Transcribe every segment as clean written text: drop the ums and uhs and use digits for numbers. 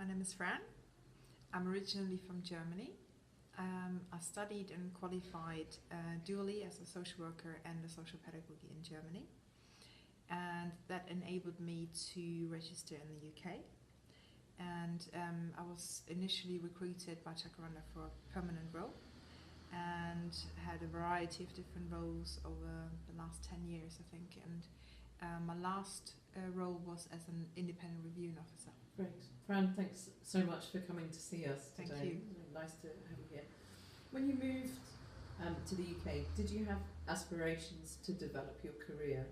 My name is Fran. I'm originally from Germany. I studied and qualified dually as a social worker and a social pedagogue in Germany. And that enabled me to register in the UK. And I was initially recruited by Jacaranda for a permanent role and had a variety of different roles over the last 10 years, I think. And my last role was as an independent reviewing officer. Great. Fran, thanks so much for coming to see us today. Thank you. Nice to have you here. When you moved to the UK, did you have aspirations to develop your career?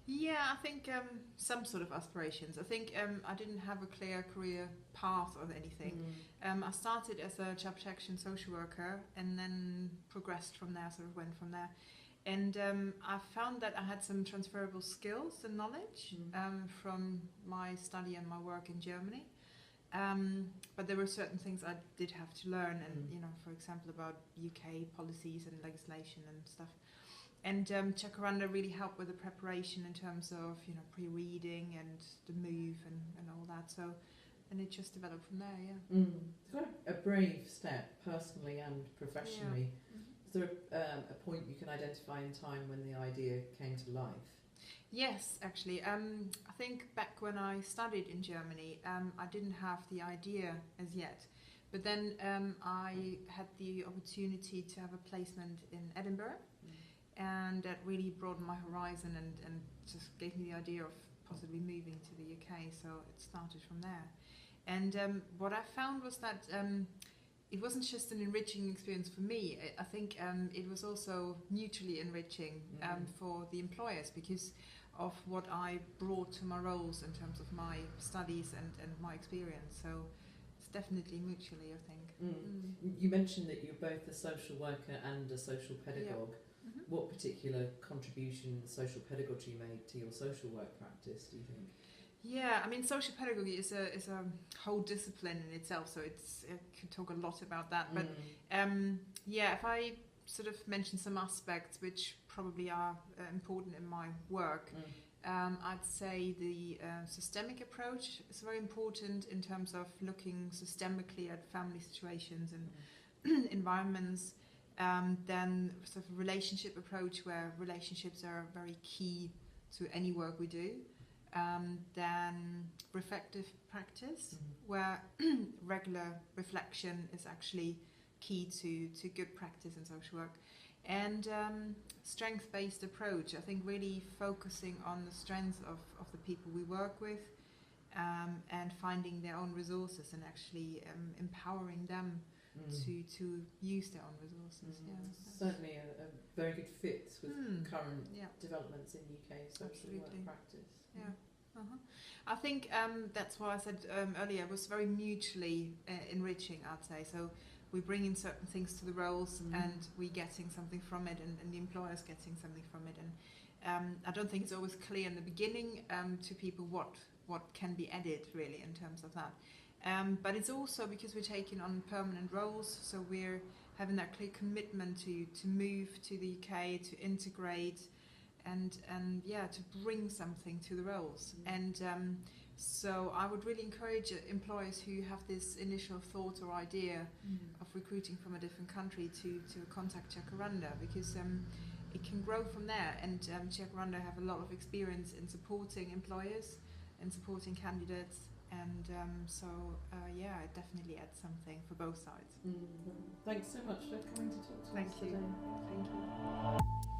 Yeah, I think some sort of aspirations. I think I didn't have a clear career path or anything. I started as a child protection social worker and then progressed from there, sort of went from there. And I found that I had some transferable skills and knowledge from my study and my work in Germany. But there were certain things I did have to learn, and for example, about UK policies and legislation and stuff. And Jacaranda really helped with the preparation in terms of pre-reading and the move and all that. So, and it just developed from there. Yeah. It's quite a brave step, personally and professionally. Yeah. Is there a point you can identify in time when the idea came to life? Yes, actually. I think back when I studied in Germany, I didn't have the idea as yet. But then I had the opportunity to have a placement in Edinburgh. And that really broadened my horizon and just gave me the idea of possibly moving to the UK. So it started from there. And what I found was that it wasn't just an enriching experience for me. I think it was also mutually enriching for the employers because of what I brought to my roles in terms of my studies and my experience. So it's definitely mutually, I think. You mentioned that you're both a social worker and a social pedagogue. Yeah. What particular contribution social pedagogy made to your social work practice, do you think? Yeah, I mean, social pedagogy is a whole discipline in itself, so it could talk a lot about that. But yeah, if I sort of mention some aspects which probably are important in my work, I'd say the systemic approach is very important in terms of looking systemically at family situations and environments. Then sort of relationship approach where relationships are very key to any work we do. Then reflective practice where regular reflection is actually key to good practice in social work. And strength-based approach, I think really focusing on the strengths of the people we work with and finding their own resources and actually empowering them to use their own resources. Certainly a very good fit with current developments in UK social work practice. I think that's why I said earlier it was very mutually enriching, I'd say. So we bring in certain things to the roles and we're getting something from it and the employer's getting something from it. And I don't think it's always clear in the beginning to people what can be added really in terms of that. But it's also because we're taking on permanent roles, so we're having that clear commitment to move to the UK, to integrate, and to bring something to the roles. And so I would really encourage employers who have this initial thought or idea of recruiting from a different country to contact Jacaranda because it can grow from there. And Jacaranda have a lot of experience in supporting employers and supporting candidates. And it definitely adds something for both sides. Thanks so much for coming to talk to us today. Thank you.